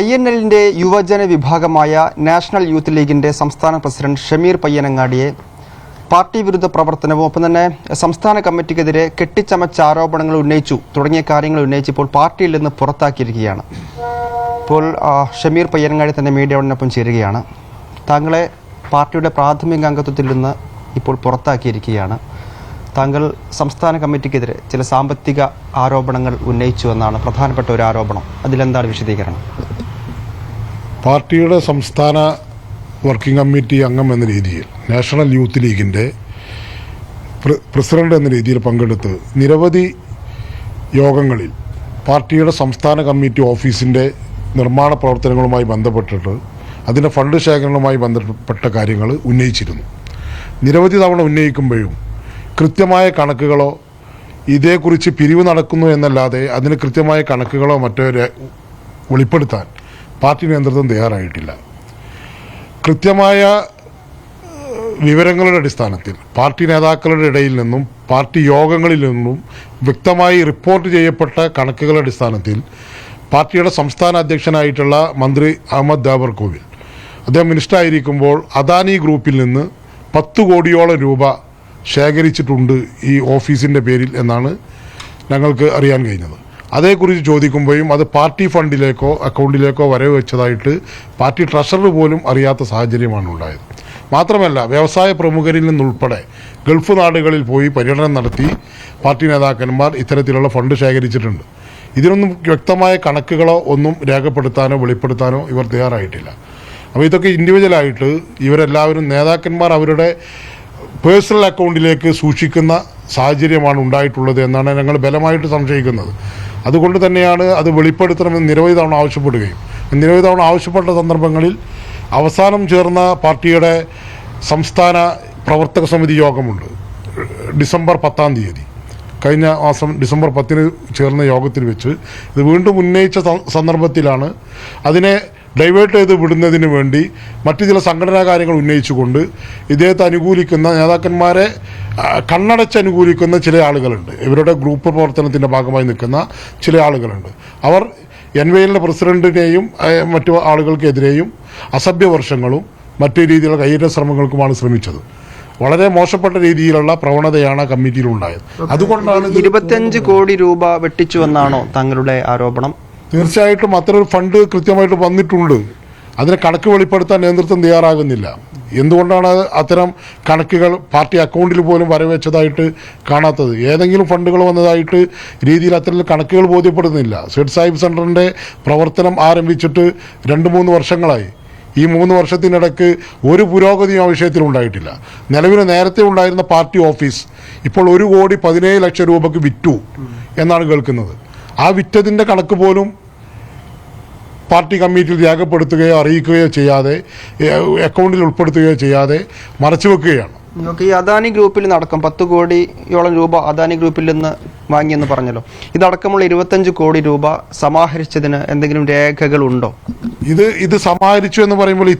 INL-ന്റെ യുവജന വിഭാഗമായ national youth ലീഗിന്റെ സംസ്ഥാന പ്രസിഡന്റ് ഷമീർ പയ്യനങ്ങാടിയെ പാർട്ടി വിരുദ്ധ പ്രവർത്തനവും ഒപ്പം തന്നെ സംസ്ഥാന കമ്മിറ്റിക്കെതിരെ കെട്ടിച്ചമച്ച ആരോപണങ്ങൾ ഉന്നയിച്ചു തുടങ്ങിയ കാര്യങ്ങൾ ഉന്നയിച്ചപ്പോൾ പാർട്ടിയിൽ നിന്ന് പുറത്താക്കിയിരിക്കുകയാണ്. ഇപ്പോൾ ഷമീർ പയ്യനങ്ങാടി തന്നെ മീഡിയയോടൊപ്പം ചേരുകയാണ്. താങ്കളെ പാർട്ടിയുടെ പ്രാഥമിക അംഗത്വത്തിൽ നിന്ന് ഇപ്പോൾ പുറത്താക്കിയിരിക്കുകയാണ്. താങ്കൾ സംസ്ഥാന കമ്മിറ്റിക്കെതിരെ ചില സാമ്പത്തിക ആരോപണങ്ങൾ ഉന്നയിച്ചു എന്നാണ് പ്രധാനപ്പെട്ട ഒരു ആരോപണം. അതിലെന്താണ് വിശദീകരണം? പാർട്ടിയുടെ സംസ്ഥാന വർക്കിംഗ് കമ്മിറ്റി അംഗം എന്ന രീതിയിൽ നാഷണൽ യൂത്ത് ലീഗിൻ്റെ പ്രസിഡന്റ് എന്ന രീതിയിൽ പങ്കെടുത്ത് നിരവധി യോഗങ്ങളിൽ പാർട്ടിയുടെ സംസ്ഥാന കമ്മിറ്റി ഓഫീസിൻ്റെ നിർമ്മാണ പ്രവർത്തനങ്ങളുമായി ബന്ധപ്പെട്ടിട്ട് അതിൻ്റെ ഫണ്ട് ശേഖരണവുമായി ബന്ധപ്പെട്ട കാര്യങ്ങൾ ഉന്നയിച്ചിരുന്നു. നിരവധി തവണ ഉന്നയിക്കുമ്പോഴും കൃത്യമായ കണക്കുകളോ ഇതേക്കുറിച്ച് പിരിവ് നടക്കുന്നു എന്നല്ലാതെ അതിന് കൃത്യമായ കണക്കുകളോ മറ്റോ വെളിപ്പെടുത്താൻ പാർട്ടി നേതൃത്വം തയ്യാറായിട്ടില്ല. കൃത്യമായ വിവരങ്ങളുടെ അടിസ്ഥാനത്തിൽ പാർട്ടി നേതാക്കളുടെ ഇടയിൽ നിന്നും പാർട്ടി യോഗങ്ങളിൽ നിന്നും വ്യക്തമായി റിപ്പോർട്ട് ചെയ്യപ്പെട്ട കണക്കുകളുടെ അടിസ്ഥാനത്തിൽ പാർട്ടിയുടെ സംസ്ഥാന അധ്യക്ഷനായിട്ടുള്ള മന്ത്രി അഹമ്മദ് ദേവർകോവിൽ അദ്ദേഹം മിനിസ്റ്റർ ആയിരിക്കുമ്പോൾ അദാനി ഗ്രൂപ്പിൽ നിന്ന് 10 കോടിയോളം രൂപ ശേഖരിച്ചിട്ടുണ്ട് ഈ ഓഫീസിൻ്റെ പേരിൽ എന്നാണ് ഞങ്ങൾക്ക് അറിയാൻ കഴിഞ്ഞത്. അതേക്കുറിച്ച് ചോദിക്കുമ്പോഴും അത് പാർട്ടി ഫണ്ടിലേക്കോ അക്കൗണ്ടിലേക്കോ വരവ് വെച്ചതായിട്ട് പാർട്ടി ട്രഷറർ പോലും അറിയാത്ത സാഹചര്യമാണ് ഉണ്ടായത്. മാത്രമല്ല, വ്യവസായ പ്രമുഖരിൽ നിന്നുൾപ്പെടെ ഗൾഫ് നാടുകളിൽ പോയി പര്യടനം നടത്തി പാർട്ടി നേതാക്കന്മാർ ഇത്തരത്തിലുള്ള ഫണ്ട് ശേഖരിച്ചിട്ടുണ്ട്. ഇതിനൊന്നും വ്യക്തമായ കണക്കുകളോ ഒന്നും രേഖപ്പെടുത്താനോ വെളിപ്പെടുത്താനോ ഇവർ തയ്യാറായിട്ടില്ല. അപ്പോൾ ഇതൊക്കെ ഇൻഡിവിജ്വലായിട്ട് ഇവരെല്ലാവരും നേതാക്കന്മാർ അവരുടെ പേഴ്സണൽ അക്കൗണ്ടിലേക്ക് സൂക്ഷിക്കുന്ന സാഹചര്യമാണ് ഉണ്ടായിട്ടുള്ളത് എന്നാണ് ഞങ്ങൾ ബലമായിട്ട് സംശയിക്കുന്നത്. അതുകൊണ്ട് തന്നെയാണ് അത് വെളിപ്പെടുത്തണമെന്ന് നിരവധി തവണ ആവശ്യപ്പെടുകയും നിരവധി തവണ ആവശ്യപ്പെട്ട സന്ദർഭങ്ങളിൽ അവസാനം ചേർന്ന പാർട്ടിയുടെ സംസ്ഥാന പ്രവർത്തക സമിതി യോഗമുണ്ട് ഡിസംബർ 10-ാം തീയതി, കഴിഞ്ഞ മാസം ഡിസംബർ 10-ന് ചേർന്ന യോഗത്തിൽ വെച്ച് ഇത് വീണ്ടും ഉന്നയിച്ച സന്ദർഭത്തിലാണ് അതിനെ ഡൈവേർട്ട് ചെയ്ത് വിടുന്നതിന് വേണ്ടി മറ്റു ചില സംഘടനാ കാര്യങ്ങൾ ഉന്നയിച്ചുകൊണ്ട് ഇദ്ദേഹത്തെ അനുകൂലിക്കുന്ന നേതാക്കന്മാരെ കണ്ണടച്ച് അനുകൂലിക്കുന്ന ചില ആളുകളുണ്ട്. ഇവരുടെ ഗ്രൂപ്പ് പ്രവർത്തനത്തിൻ്റെ ഭാഗമായി നിൽക്കുന്ന ചില ആളുകളുണ്ട്. അവർ NYL പ്രസിഡന്റിനെയും മറ്റു ആളുകൾക്കെതിരെയും അസഭ്യവർഷങ്ങളും മറ്റു രീതിയിലുള്ള കയ്യേറ്റ ശ്രമങ്ങൾക്കുമാണ് ശ്രമിച്ചത്. വളരെ മോശപ്പെട്ട രീതിയിലുള്ള പ്രവണതയാണ് കമ്മിറ്റിയിലുണ്ടായത്. അതുകൊണ്ടാണ് 25 കോടി രൂപ വെട്ടിച്ചു എന്നാണോ താങ്കളുടെ ആരോപണം? തീർച്ചയായിട്ടും അത്തരൊരു ഫണ്ട് കൃത്യമായിട്ട് വന്നിട്ടുണ്ട്. അതിനെ കണക്ക് വെളിപ്പെടുത്താൻ നേതൃത്വം തയ്യാറാകുന്നില്ല. എന്തുകൊണ്ടാണ് അത്തരം കണക്കുകൾ പാർട്ടി അക്കൗണ്ടിൽ പോലും വരവെച്ചതായിട്ട് കാണാത്തത്? ഏതെങ്കിലും ഫണ്ടുകൾ വന്നതായിട്ട് രീതിയിൽ അത്തരം കണക്കുകൾ ബോധ്യപ്പെടുന്നില്ല. സേഠ് സാഹിബ് സെൻ്ററിൻ്റെ പ്രവർത്തനം ആരംഭിച്ചിട്ട് 2-3 വർഷങ്ങളായി. ഈ 3 വർഷത്തിനിടയ്ക്ക് ഒരു പുരോഗതിയും ആ വിഷയത്തിൽ ഉണ്ടായിട്ടില്ല. നിലവിൽ നേരത്തെ ഉണ്ടായിരുന്ന പാർട്ടി ഓഫീസ് ഇപ്പോൾ 1,17 ലക്ഷം രൂപയ്ക്ക് വിറ്റു എന്നാണ് കേൾക്കുന്നത്. ആ വിറ്റതിൻ്റെ കണക്ക് പോലും പാർട്ടി കമ്മിറ്റിയിൽ രേഖപ്പെടുത്തുകയോ അറിയിക്കുകയോ ചെയ്യാതെ അക്കൗണ്ടിൽ ഉൾപ്പെടുത്തുകയോ ചെയ്യാതെ മറച്ചുവെക്കുകയാണ്. ഈ അദാനി ഗ്രൂപ്പിൽ നടക്കും 10 കോടിയോളം രൂപ അദാനി ഗ്രൂപ്പിൽ നിന്ന് വാങ്ങിയെന്ന് പറഞ്ഞല്ലോ. ഇതടക്കമുള്ള 25 കോടി രൂപ സമാഹരിച്ചതിന് എന്തെങ്കിലും രേഖകളുണ്ടോ? ഇത് സമാഹരിച്ചു എന്ന് പറയുമ്പോൾ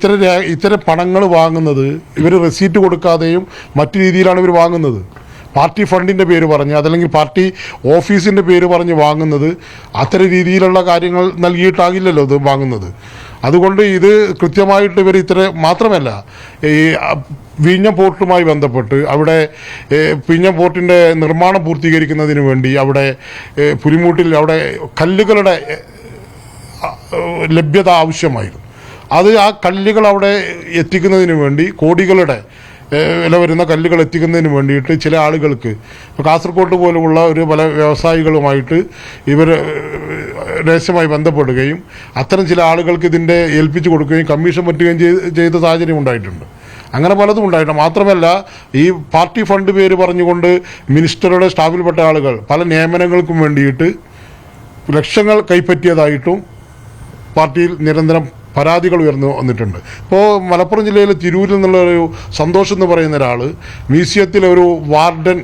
ഇത്തരം പണങ്ങൾ വാങ്ങുന്നത് ഇവർ റെസീറ്റ് കൊടുക്കാതെയും മറ്റു രീതിയിലാണ് ഇവർ വാങ്ങുന്നത്. പാർട്ടി ഫണ്ടിൻ്റെ പേര് പറഞ്ഞ് അതല്ലെങ്കിൽ പാർട്ടി ഓഫീസിൻ്റെ പേര് പറഞ്ഞ് വാങ്ങുന്നത് അത്തരം രീതിയിലുള്ള കാര്യങ്ങൾ നൽകിയിട്ടാകില്ലല്ലോ ഇത് വാങ്ങുന്നത്. അതുകൊണ്ട് ഇത് കൃത്യമായിട്ട് ഇവർ മാത്രമല്ല, ഈ വിഴിഞ്ഞം പോർട്ടുമായി ബന്ധപ്പെട്ട് അവിടെ വിഴിഞ്ഞം പോർട്ടിൻ്റെ നിർമ്മാണം പൂർത്തീകരിക്കുന്നതിന് വേണ്ടി അവിടെ പുലിമൂട്ടിൽ അവിടെ കല്ലുകളുടെ ലഭ്യത ആവശ്യമായിരുന്നു. ആ കല്ലുകൾ അവിടെ എത്തിക്കുന്നതിന് വേണ്ടി കോടികളുടെ വില വരുന്ന കല്ലുകൾ എത്തിക്കുന്നതിന് വേണ്ടിയിട്ട് ചില ആളുകൾക്ക് കാസർഗോഡ് പോലുമുള്ള പല വ്യവസായികളുമായിട്ട് ഇവർ രഹസ്യമായി ബന്ധപ്പെടുകയും അത്തരം ചില ആളുകൾക്ക് ഇതിൻ്റെ ഏൽപ്പിച്ചു കൊടുക്കുകയും കമ്മീഷൻ പറ്റുകയും ചെയ്ത സാഹചര്യം ഉണ്ടായിട്ടുണ്ട്. അങ്ങനെ പലതും ഉണ്ടായിട്ടുണ്ട്. മാത്രമല്ല, ഈ പാർട്ടി ഫണ്ട് പേര് പറഞ്ഞുകൊണ്ട് മിനിസ്റ്ററുടെ സ്റ്റാഫിൽപ്പെട്ട ആളുകൾ പല നിയമനങ്ങൾക്കും വേണ്ടിയിട്ട് ലക്ഷങ്ങൾ കൈപ്പറ്റിയതായിട്ടും പാർട്ടിയിൽ നിരന്തരം പരാതികൾ ഉയർന്നു വന്നിട്ടുണ്ട്. ഇപ്പോൾ മലപ്പുറം ജില്ലയിലെ തിരൂരിൽ നിന്നുള്ള ഒരു സന്തോഷം എന്ന് പറയുന്ന ഒരാൾ മ്യൂസിയത്തിലെ ഒരു വാർഡൻ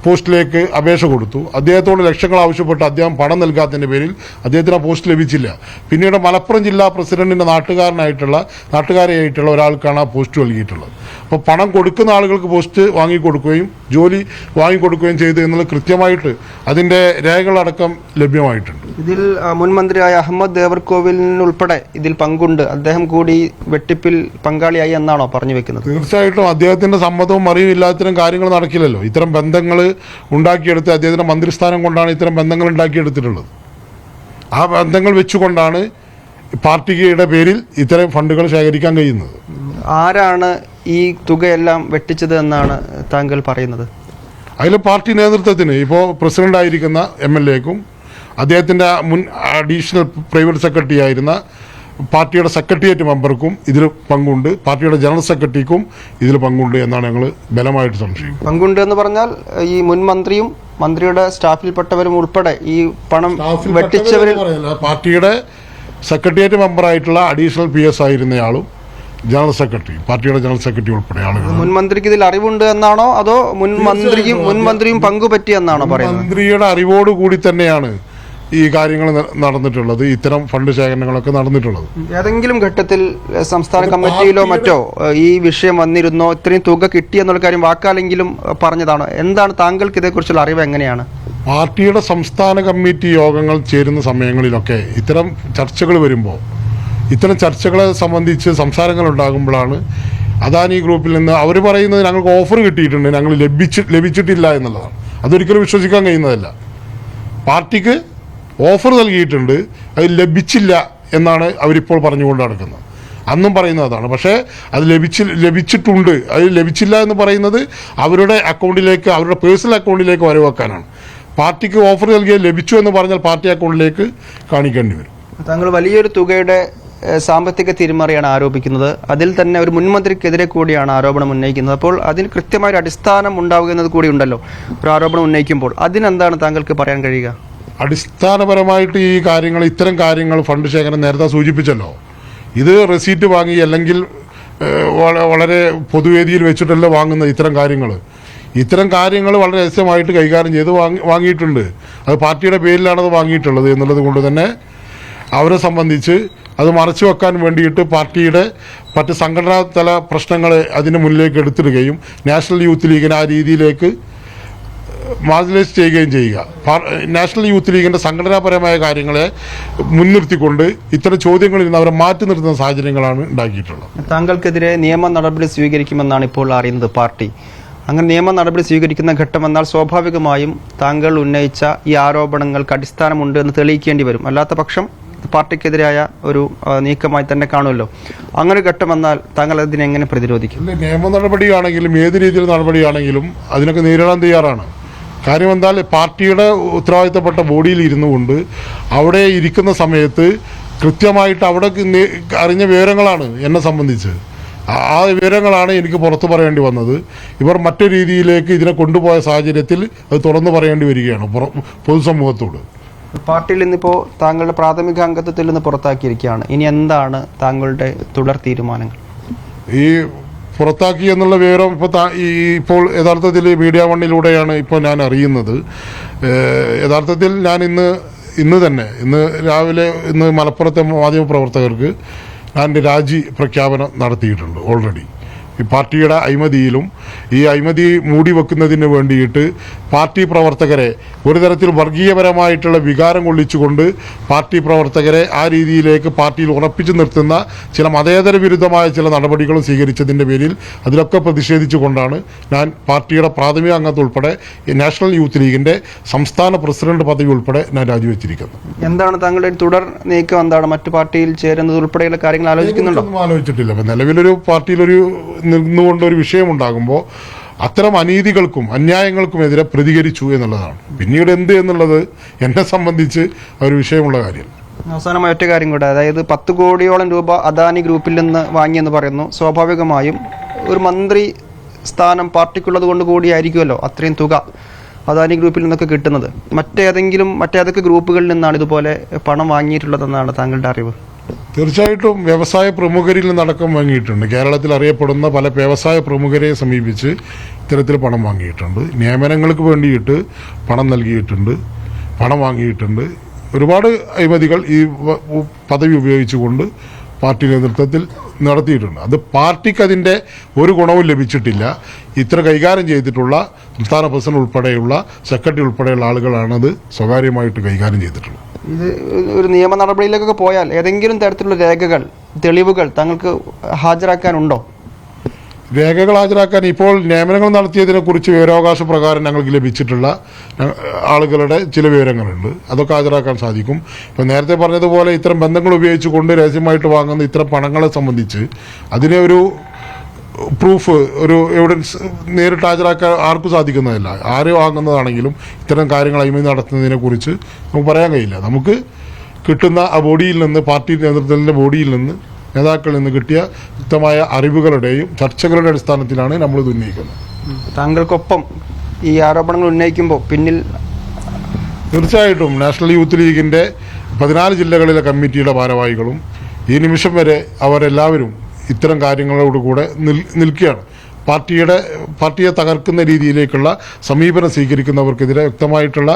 പോസ്റ്റിലേക്ക് അപേക്ഷ കൊടുത്തു. അദ്ദേഹത്തോട് ലക്ഷങ്ങൾ ആവശ്യപ്പെട്ട് അദ്ദേഹം പണം നൽകാത്തതിൻ്റെ പേരിൽ അദ്ദേഹത്തിന് ആ പോസ്റ്റ് ലഭിച്ചില്ല. പിന്നീട് മലപ്പുറം ജില്ലാ പ്രസിഡന്റിൻ്റെ നാട്ടുകാരെയായിട്ടുള്ള ഒരാൾക്കാണ് ആ പോസ്റ്റ് നൽകിയിട്ടുള്ളത്. അപ്പോൾ പണം കൊടുക്കുന്ന ആളുകൾക്ക് പോസ്റ്റ് വാങ്ങിക്കൊടുക്കുകയും ജോലി വാങ്ങിക്കൊടുക്കുകയും ചെയ്തു എന്നുള്ളത് കൃത്യമായിട്ട് അതിൻ്റെ രേഖകളടക്കം ലഭ്യമായിട്ടുണ്ട്. ഇതിൽ മുൻ മന്ത്രിയായ അഹമ്മദ് ദേവർകോവിലിനുൾപ്പെടെ ഇതിൽ പങ്കുണ്ട്, അദ്ദേഹം കൂടി വെട്ടിപ്പിൽ പങ്കാളിയായി എന്നാണോ പറഞ്ഞു വെക്കുന്നത്? തീർച്ചയായിട്ടും അദ്ദേഹത്തിന്റെ സമ്മതവും അറിവും ഇല്ലാത്ത ഇത്തരം കാര്യങ്ങൾ നടക്കില്ലല്ലോ. ഇത്തരം ബന്ധങ്ങൾ ഉണ്ടാക്കിയെടുത്ത് അദ്ദേഹത്തിന്റെ മന്ത്രിസ്ഥാനം കൊണ്ടാണ് ഇത്തരം ബന്ധങ്ങൾ ഉണ്ടാക്കിയെടുത്തിട്ടുള്ളത്. ആ ബന്ധങ്ങൾ വെച്ചുകൊണ്ടാണ് പാർട്ടിയുടെ പേരിൽ ഇത്തരം ഫണ്ടുകൾ ശേഖരിക്കാൻ കഴിയുന്നത്. ആരാണ് ഈ തുകയെല്ലാം വെട്ടിച്ചത് എന്നാണ് താങ്കൾ പറയുന്നത്? അതിൽ പാർട്ടി നേതൃത്വത്തിന് ഇപ്പോൾ പ്രസിഡന്റ് ആയിരിക്കുന്ന MLA-ക്കും അദ്ദേഹത്തിന്റെ മുൻ അഡീഷണൽ പ്രൈവറ്റ് സെക്രട്ടറി ആയിരുന്ന പാർട്ടിയുടെ സെക്രട്ടേറിയറ്റ് മെമ്പർക്കും ഇതിൽ പങ്കുണ്ട്, പാർട്ടിയുടെ ജനറൽ സെക്രട്ടറിക്കും ഇതിൽ പങ്കുണ്ട് എന്നാണ് ഞങ്ങൾ ബലമായിട്ട് സംശയിക്കുന്നത്. പങ്കുണ്ട് എന്ന് പറഞ്ഞാൽ ഈ മുൻ മന്ത്രിയും മന്ത്രിയുടെ സ്റ്റാഫിൽപ്പെട്ടവരും ഉൾപ്പെടെ ഈ പണം വെട്ടിച്ചവരിൽ പാർട്ടിയുടെ സെക്രട്ടേറിയറ്റ് മെമ്പറായിട്ടുള്ള അഡീഷണൽ PS ആയിരുന്നയാളും ജനറൽ സെക്രട്ടറി, പാർട്ടിയുടെ ജനറൽ സെക്രട്ടറി ഉൾപ്പെടെ ആളുകൾ. മുൻ മന്ത്രിക്ക് ഇതിൽ അറിവുണ്ട് എന്നാണോ അതോ മുൻ മന്ത്രിയും പങ്കുപറ്റി എന്നാണോ പറയുന്നത്? മന്ത്രിയുടെ അറിവോടുകൂടി തന്നെയാണ് ഈ കാര്യങ്ങൾ നടന്നിട്ടുള്ളത്, ഇത്തരം ഫണ്ട് ശേഖരണങ്ങളൊക്കെ നടന്നിട്ടുള്ളത്. ഏതെങ്കിലും ഘട്ടത്തിൽ സംസ്ഥാന കമ്മിറ്റിയിലോ മറ്റോ ഈ വിഷയം വന്നിരുന്നോ, ഇത്രയും തുക കിട്ടി എന്നുള്ള കാര്യം വാക്കാലെങ്കിലും പറഞ്ഞതാണോ? എന്താണ് താങ്കൾക്ക് ഇതേക്കുറിച്ചുള്ള അറിവ് എങ്ങനെയാണ്? പാർട്ടിയുടെ സംസ്ഥാന കമ്മിറ്റി യോഗങ്ങൾ ചേരുന്ന സമയങ്ങളിലൊക്കെ ഇത്തരം ചർച്ചകൾ വരുമ്പോൾ, ഇത്തരം ചർച്ചകളെ സംബന്ധിച്ച് സംസാരങ്ങൾ ഉണ്ടാകുമ്പോഴാണ് അദാനി ഗ്രൂപ്പിൽ നിന്ന് അവർ പറയുന്നത് ഞങ്ങൾക്ക് ഓഫർ കിട്ടിയിട്ടുണ്ട്, ഞങ്ങൾ ലഭിച്ചിട്ടില്ല എന്നുള്ളതാണ്. അതൊരിക്കലും വിശ്വസിക്കാൻ കഴിയുന്നതല്ല. പാർട്ടിക്ക് ഓഫർ നൽകിയിട്ടുണ്ട്, അത് ലഭിച്ചില്ല എന്നാണ് അവരിപ്പോൾ പറഞ്ഞുകൊണ്ട് നടക്കുന്നത്. അന്നും പറയുന്നത് അതാണ്. പക്ഷേ അത് ലഭിച്ചിട്ടുണ്ട്, അത് ലഭിച്ചില്ല എന്ന് പറയുന്നത് അവരുടെ അക്കൗണ്ടിലേക്ക്, അവരുടെ പേഴ്സണൽ അക്കൗണ്ടിലേക്ക് വരവാക്കാനാണ്. പാർട്ടിക്ക് ഓഫർ നൽകിയ ലഭിച്ചു എന്ന് പറഞ്ഞാൽ പാർട്ടി അക്കൗണ്ടിലേക്ക് കാണിക്കേണ്ടി വരും. താങ്കൾ വലിയൊരു തുകയുടെ സാമ്പത്തിക തിരിമറിയാണ് ആരോപിക്കുന്നത്. അതിൽ തന്നെ ഒരു മുൻമന്ത്രിക്കെതിരെ കൂടിയാണ് ആരോപണം ഉന്നയിക്കുന്നത്. അപ്പോൾ അതിന് കൃത്യമായൊരു അടിസ്ഥാനം ഉണ്ടാവുക എന്നത് കൂടി ഉണ്ടല്ലോ ഒരു ആരോപണം ഉന്നയിക്കുമ്പോൾ. അതിനെന്താണ് താങ്കൾക്ക് പറയാൻ കഴിയുക? അടിസ്ഥാനപരമായിട്ട് ഈ കാര്യങ്ങൾ, ഇത്തരം കാര്യങ്ങൾ, ഫണ്ട് ശേഖരണം നേരത്തെ സൂചിപ്പിച്ചല്ലോ, ഇത് റെസീറ്റ് വാങ്ങി അല്ലെങ്കിൽ വളരെ പൊതുവേദിയിൽ വെച്ചിട്ടല്ല വാങ്ങുന്ന ഇത്തരം കാര്യങ്ങൾ വളരെ രഹസ്യമായിട്ട് കൈകാര്യം ചെയ്ത് വാങ്ങിയിട്ടുണ്ട്. അത് പാർട്ടിയുടെ പേരിലാണത് വാങ്ങിയിട്ടുള്ളത് എന്നുള്ളത് കൊണ്ട് തന്നെ അവരെ സംബന്ധിച്ച് അത് മറച്ചു വെക്കാൻ വേണ്ടിയിട്ട് പാർട്ടിയുടെ മറ്റ് സംഘടനാ തല പ്രശ്നങ്ങൾ അതിന് മുന്നിലേക്ക് എടുത്തിടുകയും നാഷണൽ യൂത്ത് ലീഗിനെ ആ രീതിയിലേക്ക് മാർജിനലൈസ് ചെയ്യുകയും ചെയ്യുക. നാഷണൽ യൂത്ത് ലീഗിൻ്റെ സംഘടനാപരമായ കാര്യങ്ങളെ മുൻനിർത്തിക്കൊണ്ട് ഇത്തരം ചോദ്യങ്ങളിൽ നിന്ന് അവരെ മാറ്റി നിർത്തുന്ന സാഹചര്യങ്ങളാണ് ഉണ്ടാക്കിയിട്ടുള്ളത്. താങ്കൾക്കെതിരെ നിയമ നടപടി സ്വീകരിക്കുമെന്നാണ് ഇപ്പോൾ അറിയുന്നത് പാർട്ടി. അങ്ങനെ നിയമ നടപടി സ്വീകരിക്കുന്ന ഘട്ടമെന്നാൽ സ്വാഭാവികമായും താങ്കൾ ഉന്നയിച്ച ഈ ആരോപണങ്ങൾക്ക് അടിസ്ഥാനമുണ്ട് എന്ന് തെളിയിക്കേണ്ടി വരും. അല്ലാത്ത പക്ഷം പാർട്ടിക്കെതിരായ ഒരു നീക്കമായി തന്നെ കാണുമല്ലോ. അങ്ങനെ ഘട്ടം വന്നാൽ താങ്കൾ അതിനെങ്ങനെ പ്രതിരോധിക്കും? നിയമ നടപടിയാണെങ്കിലും ഏത് രീതിയിൽ നടപടിയാണെങ്കിലും അതിനൊക്കെ നേരിടാൻ തയ്യാറാണ്. കാര്യം എന്താൽ പാർട്ടിയുടെ ഉത്തരവാദിത്തപ്പെട്ട ബോഡിയിൽ ഇരുന്നു കൊണ്ട് അവിടെ ഇരിക്കുന്ന സമയത്ത് കൃത്യമായിട്ട് അവിടെ അറിഞ്ഞ വിവരങ്ങളാണ് എന്നെ സംബന്ധിച്ച്. ആ വിവരങ്ങളാണ് എനിക്ക് പുറത്തു പറയേണ്ടി വന്നത്. ഇവർ മറ്റു രീതിയിലേക്ക് ഇതിനെ കൊണ്ടുപോയ സാഹചര്യത്തിൽ അത് തുറന്നു പറയേണ്ടി വരികയാണ് പൊതുസമൂഹത്തോട്. പാർട്ടിയിൽ നിന്നിപ്പോൾ താങ്കളുടെ പ്രാഥമിക അംഗത്വത്തിൽ നിന്ന് പുറത്താക്കിയിരിക്കുകയാണ്. ഇനി എന്താണ് താങ്കളുടെ തുടർ തീരുമാനങ്ങൾ? ഈ പുറത്താക്കി എന്നുള്ള വിവരം ഇപ്പോൾ യഥാർത്ഥത്തിൽ മീഡിയ വണ്ണിലൂടെയാണ് ഇപ്പോൾ ഞാൻ അറിയുന്നത്. യഥാർത്ഥത്തിൽ ഞാൻ ഇന്ന് രാവിലെ മലപ്പുറത്തെ മാധ്യമപ്രവർത്തകർക്ക് ഞാൻ രാജി പ്രഖ്യാപനം നടത്തിയിട്ടുണ്ട് ഓൾറെഡി. ഈ പാർട്ടിയുടെ അഴിമതിയിലും ഈ അഴിമതി മൂടി വെക്കുന്നതിന് വേണ്ടിയിട്ട് പാർട്ടി പ്രവർത്തകരെ ഒരു തരത്തിൽ വർഗീയപരമായിട്ടുള്ള വികാരം കൊള്ളിച്ചുകൊണ്ട് പാർട്ടി പ്രവർത്തകരെ ആ രീതിയിലേക്ക് പാർട്ടിയിൽ ഉറപ്പിച്ചു നിർത്തുന്ന ചില മതേതര വിരുദ്ധമായ ചില നടപടികളും സ്വീകരിച്ചതിൻ്റെ പേരിൽ അതിലൊക്കെ പ്രതിഷേധിച്ചുകൊണ്ടാണ് ഞാൻ പാർട്ടിയുടെ പ്രാഥമിക അംഗത്വം ഉൾപ്പെടെ നാഷണൽ യൂത്ത് ലീഗിൻ്റെ സംസ്ഥാന പ്രസിഡന്റ് പദവി ഉൾപ്പെടെ ഞാൻ രാജിവെച്ചിരിക്കുന്നത്. എന്താണ് താങ്കളുടെ തുടർ നീക്കം? എന്താണ് മറ്റു പാർട്ടിയിൽ ചേരുന്നത് ഉൾപ്പെടെയുള്ള കാര്യങ്ങൾ ആലോചിക്കുന്നുണ്ടോ? ആലോചിച്ചിട്ടില്ല. നിലവിലൊരു പാർട്ടിയിലൊരു നിന്നുകൊണ്ടൊരു വിഷയമുണ്ടാകുമ്പോൾ അത്തരം അനീതികൾക്കും അന്യായങ്ങൾക്കുമെതിരെ പ്രതികരിച്ചു എന്നുള്ളതാണ്. പിന്നീട് എന്ത് എന്നുള്ളത് എന്നെ സംബന്ധിച്ച് ഒരു വിഷയമുള്ള കാര്യം. അവസാനമായ ഒറ്റ കാര്യം കൂടെ, അതായത് 10 കോടിയോളം രൂപ അദാനി ഗ്രൂപ്പിൽ നിന്ന് വാങ്ങിയെന്ന് പറയുന്നു. സ്വാഭാവികമായും ഒരു മന്ത്രി സ്ഥാനം പാർട്ടിക്കുള്ളത് കൊണ്ട് കൂടിയായിരിക്കുമല്ലോ അത്രയും തുക അദാനി ഗ്രൂപ്പിൽ നിന്നൊക്കെ കിട്ടുന്നത്. മറ്റേതൊക്കെ ഗ്രൂപ്പുകളിൽ നിന്നാണ് ഇതുപോലെ പണം വാങ്ങിയിട്ടുള്ളതെന്നാണ് താങ്കളുടെ അറിവ്? തീർച്ചയായിട്ടും വ്യവസായ പ്രമുഖരിൽ നിന്നടക്കം വാങ്ങിയിട്ടുണ്ട്. കേരളത്തിൽ അറിയപ്പെടുന്ന പല വ്യവസായ പ്രമുഖരെ സമീപിച്ച് ഇത്തരത്തിൽ പണം വാങ്ങിയിട്ടുണ്ട്. നിയമനങ്ങൾക്ക് വേണ്ടിയിട്ട് പണം നൽകിയിട്ടുണ്ട്, പണം വാങ്ങിയിട്ടുണ്ട്. ഒരുപാട് അഴിമതികൾ ഈ പദവി ഉപയോഗിച്ചുകൊണ്ട് പാർട്ടി നേതൃത്വത്തിൽ നടത്തിയിട്ടുണ്ട്. അത് പാർട്ടിക്ക് അതിൻ്റെ ഒരു ഗുണവും ലഭിച്ചിട്ടില്ല. ഇത്ര കൈകാര്യം ചെയ്തിട്ടുള്ള സംസ്ഥാന പ്രസിഡന്റ് ഉൾപ്പെടെയുള്ള സെക്രട്ടറി ഉൾപ്പെടെയുള്ള ആളുകളാണ് അത് സ്വകാര്യമായിട്ട് കൈകാര്യം ചെയ്തിട്ടുള്ളത്. ഇത് ഒരു നിയമ നടപടിയിലേക്കൊക്കെ പോയാൽ ഏതെങ്കിലും തരത്തിലുള്ള രേഖകൾ, തെളിവുകൾ തങ്ങൾക്ക് ഹാജരാക്കാനുണ്ടോ? രേഖകൾ ഹാജരാക്കാൻ ഇപ്പോൾ നിയമനങ്ങൾ നടത്തിയതിനെ കുറിച്ച് വിവരാവകാശ പ്രകാരം ഞങ്ങൾക്ക് ലഭിച്ചിട്ടുള്ള ആളുകളുടെ ചില വിവരങ്ങളുണ്ട്. അതൊക്കെ ഹാജരാക്കാൻ സാധിക്കും. ഇപ്പം നേരത്തെ പറഞ്ഞതുപോലെ ഇത്തരം ബന്ധങ്ങൾ ഉപയോഗിച്ചുകൊണ്ട് രഹസ്യമായിട്ട് വാങ്ങുന്ന ഇത്തരം പണങ്ങളെ സംബന്ധിച്ച് അതിനെ ഒരു പ്രൂഫ്, ഒരു എവിഡൻസ് നേരിട്ട് ഹാജരാക്കാൻ ആർക്കും സാധിക്കുന്നതല്ല. ആര് വാങ്ങുന്നതാണെങ്കിലും ഇത്തരം കാര്യങ്ങൾ അഴിമതി നടത്തുന്നതിനെ കുറിച്ച് നമുക്ക് പറയാൻ കഴിയില്ല. നമുക്ക് കിട്ടുന്ന ആ ബോഡിയിൽ നിന്ന്, പാർട്ടി നേതൃത്വത്തിൻ്റെ ബോഡിയിൽ നിന്ന്, നേതാക്കളിൽ നിന്ന് കിട്ടിയ വ്യക്തമായ അറിവുകളുടെയും ചർച്ചകളുടെ അടിസ്ഥാനത്തിലാണ് നമ്മൾ ഇത് ഉന്നയിക്കുന്നത്. താങ്കൾക്കൊപ്പം ഈ ആരോപണങ്ങൾ ഉന്നയിക്കുമ്പോൾ പിന്നിൽ തീർച്ചയായിട്ടും നാഷണൽ യൂത്ത് ലീഗിൻ്റെ 14 ജില്ലകളിലെ കമ്മിറ്റിയുടെ ഭാരവാഹികളും ഈ നിമിഷം വരെ അവരെല്ലാവരും ഇത്തരം കാര്യങ്ങളോട് കൂടെ നിൽക്കുകയാണ്. പാർട്ടിയെ തകർക്കുന്ന രീതിയിലേക്കുള്ള സമീപനം സ്വീകരിക്കുന്നവർക്കെതിരെ വ്യക്തമായിട്ടുള്ള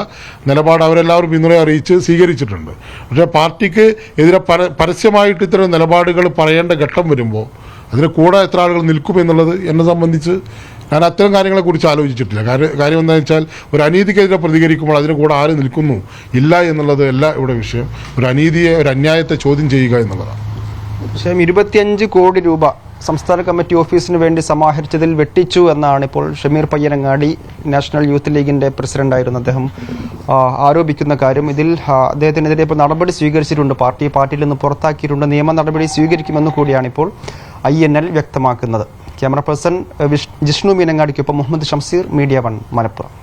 നിലപാട് അവരെല്ലാവരും പിന്തുണ അറിയിച്ച് സ്വീകരിച്ചിട്ടുണ്ട്. പക്ഷേ പാർട്ടിക്ക് എതിരെ പരസ്യമായിട്ട് ഇത്തരം നിലപാടുകൾ പറയേണ്ട ഘട്ടം വരുമ്പോൾ അതിന് കൂടെ എത്ര ആളുകൾ നിൽക്കുമെന്നുള്ളത് എന്നെ സംബന്ധിച്ച് ഞാൻ അത്തരം കാര്യങ്ങളെക്കുറിച്ച് ആലോചിച്ചിട്ടില്ല. കാര്യം എന്താണെന്ന് വെച്ചാൽ ഒരു അനീതിക്കെതിരെ പ്രതികരിക്കുമ്പോൾ അതിന് കൂടെ ആര് നിൽക്കുന്നു ഇല്ല എന്നുള്ളത് അല്ല ഇവിടെ വിഷയം. ഒരു അനീതിയെ, ഒരു അന്യായത്തെ ചോദ്യം ചെയ്യുക എന്നുള്ളതാണ്. പക്ഷേ 25 കോടി രൂപ സംസ്ഥാന കമ്മിറ്റി ഓഫീസിന് വേണ്ടി സമാഹരിച്ചതിൽ വെട്ടിച്ചു എന്നാണ് ഇപ്പോൾ ഷമീർ പയ്യനങ്ങാടി, നാഷണൽ യൂത്ത് ലീഗിന്റെ പ്രസിഡന്റായിരുന്ന അദ്ദേഹം ആരോപിക്കുന്ന കാര്യം. ഇതിൽ അദ്ദേഹത്തിനെതിരെ ഇപ്പോൾ നടപടി സ്വീകരിച്ചിട്ടുണ്ട്. പാർട്ടിയിൽ നിന്ന് പുറത്താക്കിയിട്ടുണ്ട്. നിയമ നടപടി സ്വീകരിക്കുമെന്ന് കൂടിയാണ് ഇപ്പോൾ INL വ്യക്തമാക്കുന്നത്. ക്യാമറ പേഴ്സൺ ജിഷ്ണു മീനങ്ങാടിക്കൊപ്പം മുഹമ്മദ് ഷംസീർ, മീഡിയ 1 മലപ്പുറം.